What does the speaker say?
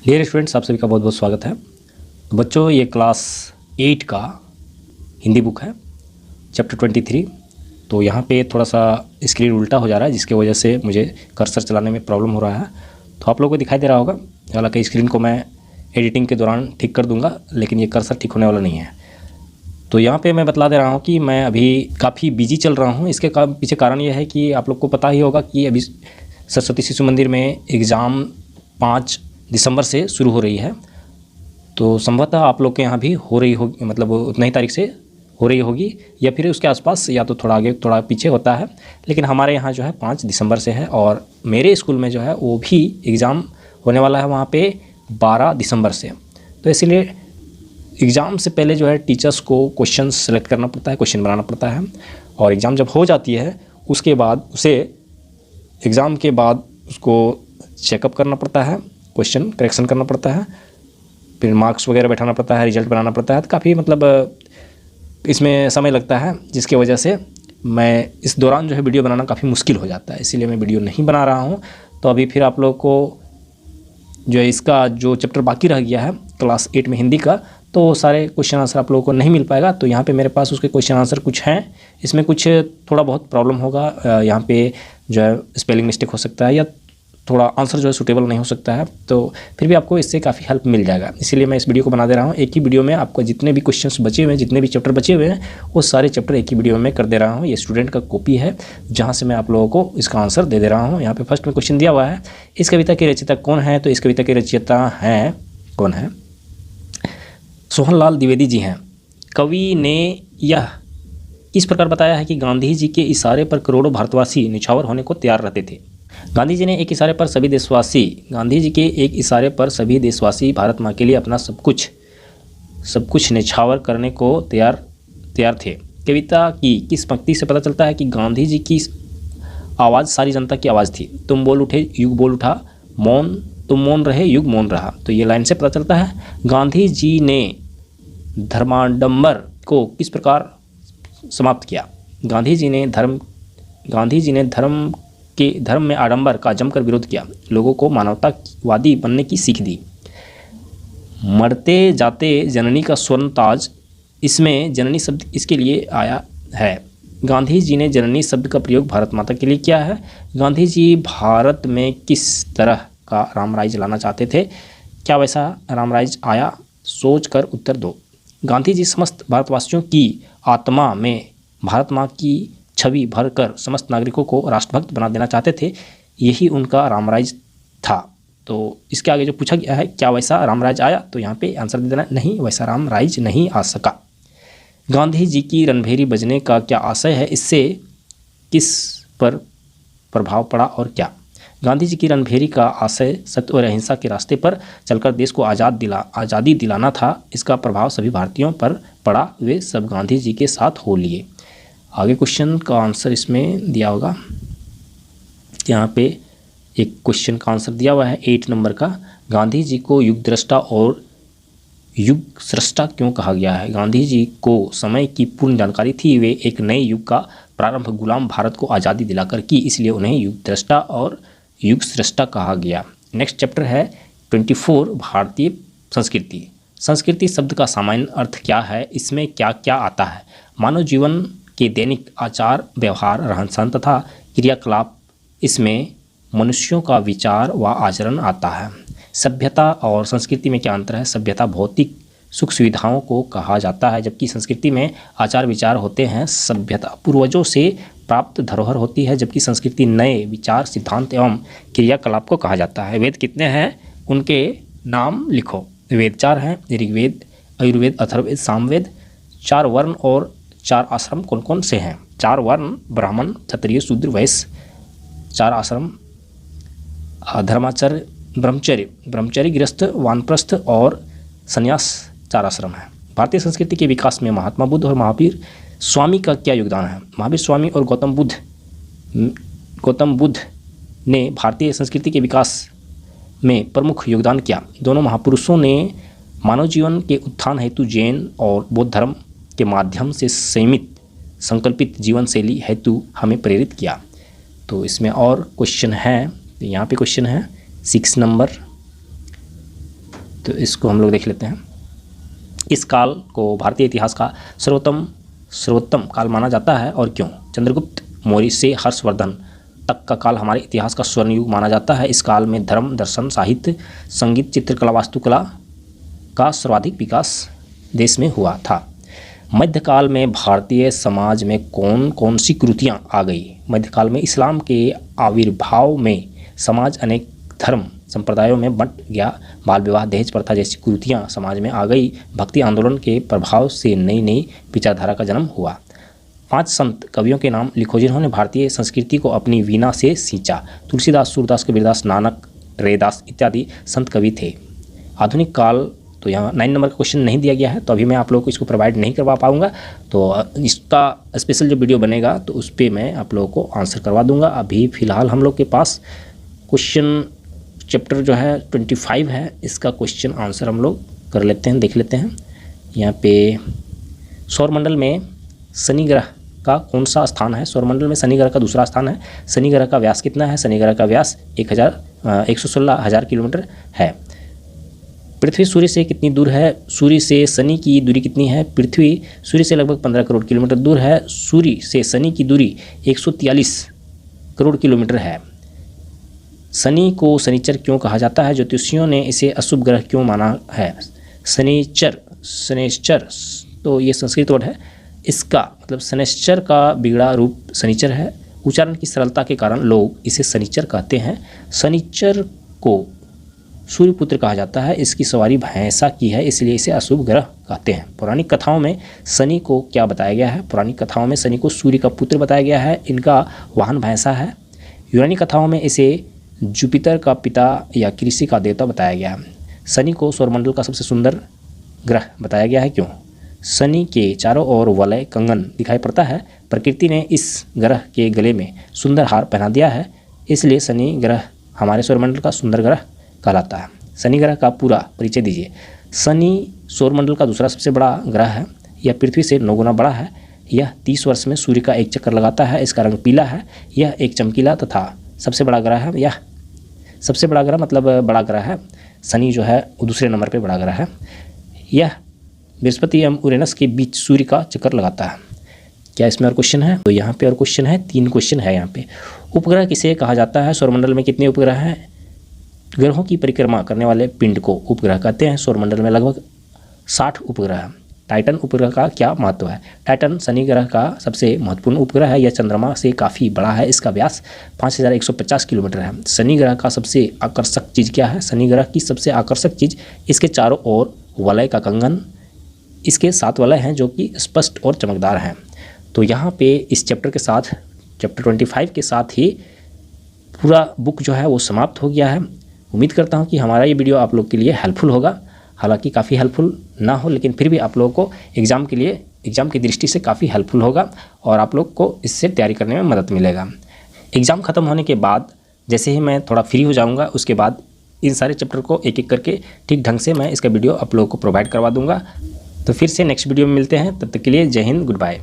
Dear students, आप सभी का बहुत बहुत स्वागत है। बच्चों, ये क्लास 8 का हिंदी बुक है, चैप्टर 23। तो यहाँ पे थोड़ा सा स्क्रीन उल्टा हो जा रहा है, जिसकी वजह से मुझे कर्सर चलाने में प्रॉब्लम हो रहा है। तो आप लोगों को दिखाई दे रहा होगा। हालांकि स्क्रीन को मैं एडिटिंग के दौरान ठीक कर दूंगा, लेकिन ये कर्सर ठीक होने वाला नहीं है। तो यहाँ पे मैं बतला दे रहा हूँ कि मैं अभी काफ़ी बिजी चल रहा हूँ। इसके पीछे कारण यह है कि आप लोग को पता ही होगा कि अभी सरस्वती शिशु मंदिर में एग्ज़ाम 5 दिसंबर से शुरू हो रही है। तो संभवतः आप लोग के यहाँ भी हो रही होगी, मतलब उतना ही तारीख से हो रही होगी या फिर उसके आसपास, या तो थोड़ा आगे थोड़ा पीछे होता है। लेकिन हमारे यहाँ जो है 5 दिसंबर से है, और मेरे स्कूल में जो है वो भी एग्ज़ाम होने वाला है वहाँ पे 12 दिसंबर से। तो इसीलिए एग्ज़ाम से पहले जो है टीचर्स को क्वेश्चन सेलेक्ट करना पड़ता है, क्वेश्चन बनाना पड़ता है। और एग्ज़ाम जब हो जाती है उसके बाद उसे एग्ज़ाम के बाद उसको चेकअप करना पड़ता है, क्वेश्चन करेक्शन करना पड़ता है, फिर मार्क्स वगैरह बैठाना पड़ता है, रिजल्ट बनाना पड़ता है। तो काफ़ी मतलब इसमें समय लगता है, जिसकी वजह से मैं इस दौरान जो है वीडियो बनाना काफ़ी मुश्किल हो जाता है। इसीलिए मैं वीडियो नहीं बना रहा हूँ। तो अभी फिर आप लोग को जो है इसका जो चैप्टर बाकी रह गया है क्लास 8 में हिंदी का, तो सारे क्वेश्चन आंसर आप लोगों को नहीं मिल पाएगा। तो यहाँ पे मेरे पास उसके क्वेश्चन आंसर कुछ हैं, इसमें कुछ थोड़ा बहुत प्रॉब्लम होगा। यहाँ पे जो है स्पेलिंग मिस्टेक हो सकता है, या थोड़ा आंसर जो है सूटेबल नहीं हो सकता है। तो फिर भी आपको इससे काफ़ी हेल्प मिल जाएगा। इसीलिए मैं इस वीडियो को बना दे रहा हूँ। एक ही वीडियो में आपको जितने भी क्वेश्चंस बचे हुए हैं, जितने भी चैप्टर बचे हुए हैं, वो सारे चैप्टर एक ही वीडियो में कर दे रहा हूँ। ये स्टूडेंट का कॉपी है, जहाँ से मैं आप लोगों को इसका आंसर दे दे रहा हूँ। यहाँ पे फर्स्ट में क्वेश्चन दिया हुआ है, इस कविता के रचयिता कौन है? तो इस कविता के रचयिता हैं, कौन है? सोहनलाल द्विवेदी जी हैं। कवि ने यह इस प्रकार बताया है कि गांधी जी के इशारे पर करोड़ों भारतवासी निछावर होने को तैयार रहते थे। गांधी जी ने एक इशारे पर सभी देशवासी भारत माँ के लिए अपना सब कुछ निछावर करने को तैयार थे। कविता की किस पंक्ति से पता चलता है कि गांधी जी की आवाज़ सारी जनता की आवाज़ थी? तुम बोल उठे, युग बोल उठा, तुम मौन रहे, युग मौन रहा। तो ये लाइन से पता चलता है। गांधी जी ने धर्माडंबर को किस प्रकार समाप्त किया? गांधी जी ने धर्म में आडंबर का जमकर विरोध किया, लोगों को मानवतावादी बनने की सीख दी। मरते जाते जननी का स्वर्ण ताज, इसमें जननी शब्द इसके लिए आया है। गांधी जी ने जननी शब्द का प्रयोग भारत माता के लिए किया है। गांधी जी भारत में किस तरह का रामराज्य लाना चाहते थे? क्या वैसा रामराज्य आया? सोच कर उत्तर दो। गांधी जी समस्त भारतवासियों की आत्मा में भारत माँ की छवि भरकर समस्त नागरिकों को राष्ट्रभक्त बना देना चाहते थे, यही उनका रामराज्य था। तो इसके आगे जो पूछा गया है, क्या वैसा रामराज्य आया? तो यहाँ पे आंसर दे देना, नहीं, वैसा रामराज्य नहीं आ सका। गांधी जी की रणभेरी बजने का क्या आशय है? इससे किस पर प्रभाव पड़ा और क्या? गांधी जी की रणभेरी का आशय सत्य और अहिंसा के रास्ते पर चलकर देश को आज़ादी दिलाना था। इसका प्रभाव सभी भारतीयों पर पड़ा, वे सब गांधी जी के साथ हो लिए। आगे क्वेश्चन का आंसर इसमें दिया होगा। यहाँ पे एक क्वेश्चन का आंसर दिया हुआ है 8 नंबर का। गांधी जी को युग दृष्टा और युग सृष्टा क्यों कहा गया है? गांधी जी को समय की पूर्ण जानकारी थी, वे एक नए युग का प्रारंभ गुलाम भारत को आज़ादी दिलाकर की, इसलिए उन्हें युग दृष्टा और युग सृष्टा कहा गया। नेक्स्ट चैप्टर है 24, भारतीय संस्कृति। संस्कृति शब्द का सामान्य अर्थ क्या है? इसमें क्या क्या आता है? मानव जीवन के दैनिक आचार व्यवहार, रहन सहन तथा क्रियाकलाप, इसमें मनुष्यों का विचार व आचरण आता है। सभ्यता और संस्कृति में क्या अंतर है? सभ्यता भौतिक सुख सुविधाओं को कहा जाता है, जबकि संस्कृति में आचार विचार होते हैं। सभ्यता पूर्वजों से प्राप्त धरोहर होती है, जबकि संस्कृति नए विचार, सिद्धांत एवं क्रियाकलाप को कहा जाता है। वेद कितने हैं? उनके नाम लिखो। वेद 4 हैं, ऋग्वेद, आयुर्वेद, अथर्ववेद, सामवेद। 4 वर्ण और 4 आश्रम कौन कौन से हैं? 4 वर्ण ब्राह्मण, क्षत्रिय, शूद्र, वैश्य। 4 आश्रम धर्माचर्य, ब्रह्मचर्य, गृहस्थ, वानप्रस्थ और संन्यास। 4 आश्रम हैं। भारतीय संस्कृति के विकास में महात्मा बुद्ध और महावीर स्वामी का क्या योगदान है? महावीर स्वामी और गौतम बुद्ध ने भारतीय संस्कृति के विकास में प्रमुख योगदान किया। दोनों महापुरुषों ने मानव जीवन के उत्थान हेतु जैन और बौद्ध धर्म के माध्यम से सीमित संकल्पित जीवन शैली हेतु हमें प्रेरित किया। तो इसमें और क्वेश्चन है, यहाँ पे क्वेश्चन है 6 नंबर। तो इसको हम लोग देख लेते हैं। इस काल को भारतीय इतिहास का सर्वोत्तम काल माना जाता है और क्यों? चंद्रगुप्त मौर्य से हर्षवर्धन तक का काल हमारे इतिहास का स्वर्ण युग माना जाता है। इस काल में धर्म, दर्शन, साहित्य, संगीत, चित्रकला, वास्तुकला का सर्वाधिक विकास देश में हुआ था। मध्यकाल में भारतीय समाज में कौन कौन सी कुरीतियाँ आ गई? मध्यकाल में इस्लाम के आविर्भाव में समाज अनेक धर्म संप्रदायों में बंट गया। बाल विवाह, दहेज प्रथा जैसी कुरीतियाँ समाज में आ गई। भक्ति आंदोलन के प्रभाव से नई नई विचारधारा का जन्म हुआ। 5 संत कवियों के नाम लिखो जिन्होंने भारतीय संस्कृति को अपनी वीणा से सींचा। तुलसीदास, सूरदास, कबीरदास, नानक, रैदास इत्यादि संत कवि थे। आधुनिक काल, तो यहाँ 9 नंबर का क्वेश्चन नहीं दिया गया है, तो अभी मैं आप लोगों को इसको प्रोवाइड नहीं करवा पाऊँगा। तो इसका स्पेशल जो वीडियो बनेगा तो उस पर मैं आप लोगों को आंसर करवा दूँगा। अभी फ़िलहाल हम लोग के पास क्वेश्चन चैप्टर जो है 25 है, इसका क्वेश्चन आंसर हम लोग कर लेते हैं, देख लेते हैं। यहाँ पे सौरमंडल में शनि ग्रह का कौन सा स्थान है? सौरमंडल में शनि ग्रह का दूसरा स्थान है। शनि ग्रह का व्यास कितना है? शनि ग्रह का व्यास 116,000 किलोमीटर है। पृथ्वी सूर्य से कितनी दूर है? सूर्य से शनि की दूरी कितनी है? पृथ्वी सूर्य से लगभग 15 करोड़ किलोमीटर दूर है। सूर्य से शनि की दूरी 143 करोड़ किलोमीटर है। शनि को शनिचर क्यों कहा जाता है? ज्योतिषियों ने इसे अशुभ ग्रह क्यों माना है? शनिचर तो ये संस्कृत वर्ड है, इसका मतलब शनिश्चर का बिगड़ा रूप शनिचर है। उच्चारण की सरलता के कारण लोग इसे शनिचर कहते हैं। शनिचर को सूर्यपुत्र कहा जाता है। इसकी सवारी भैंसा की है, इसलिए इसे अशुभ ग्रह कहते हैं। पौराणिक कथाओं में शनि को क्या बताया गया है? पौराणिक कथाओं में शनि को सूर्य का पुत्र बताया गया है। इनका वाहन भैंसा है। यूनानी कथाओं में इसे जुपिटर का पिता या कृषि का देवता बताया गया है। शनि को सौरमंडल का सबसे सुंदर ग्रह बताया गया है। क्यों? शनि के चारों ओर वलय कंगन दिखाई पड़ता है। प्रकृति ने इस ग्रह के गले में सुंदर हार पहना दिया है, इसलिए शनि ग्रह हमारे सौरमंडल का सुंदर ग्रह कहलाता है। शनि ग्रह का पूरा परिचय दीजिए। शनि सौरमंडल का दूसरा सबसे बड़ा ग्रह है। यह पृथ्वी से 9 गुना बड़ा है। यह 30 वर्ष में सूर्य का एक चक्कर लगाता है। इसका रंग पीला है। यह एक चमकीला तथा सबसे बड़ा ग्रह है। यह सबसे बड़ा ग्रह मतलब बड़ा ग्रह है। शनि जो है वो दूसरे नंबर पे बड़ा ग्रह है। यह बृहस्पति एवं यूरेनस के बीच सूर्य का चक्कर लगाता है। क्या इसमें और क्वेश्चन है? तो यहाँ पे और क्वेश्चन है, 3 क्वेश्चन है यहाँ पे। उपग्रह किसे कहा जाता है? सौरमंडल में कितने उपग्रह हैं? ग्रहों की परिक्रमा करने वाले पिंड को उपग्रह कहते हैं। सौरमंडल में लगभग 60 उपग्रह हैं। टाइटन उपग्रह का क्या महत्व है? टाइटन शनि ग्रह का सबसे महत्वपूर्ण उपग्रह है। यह चंद्रमा से काफ़ी बड़ा है। इसका व्यास 5150 किलोमीटर है। शनि ग्रह का सबसे आकर्षक चीज़ क्या है? शनि ग्रह की सबसे आकर्षक चीज़ इसके चारों ओर वलय का कंगन। इसके 7 वलय हैं जो कि स्पष्ट और चमकदार हैं। तो यहाँ पे इस चैप्टर के साथ, चैप्टर 25 के साथ ही पूरा बुक जो है वो समाप्त हो गया है। उम्मीद करता हूँ कि हमारा ये वीडियो आप लोग के लिए हेल्पफुल होगा। हालांकि काफ़ी हेल्पफुल ना हो, लेकिन फिर भी आप लोगों को एग्ज़ाम के लिए, एग्ज़ाम की दृष्टि से काफ़ी हेल्पफुल होगा और आप लोग को इससे तैयारी करने में मदद मिलेगा। एग्ज़ाम ख़त्म होने के बाद जैसे ही मैं थोड़ा फ्री हो जाऊँगा, उसके बाद इन सारे चैप्टर को एक एक करके ठीक ढंग से मैं इसका वीडियो आप लोगों को प्रोवाइड करवा दूँगा। तो फिर से नेक्स्ट वीडियो में मिलते हैं। तब तक के लिए जय हिंद, गुड बाय।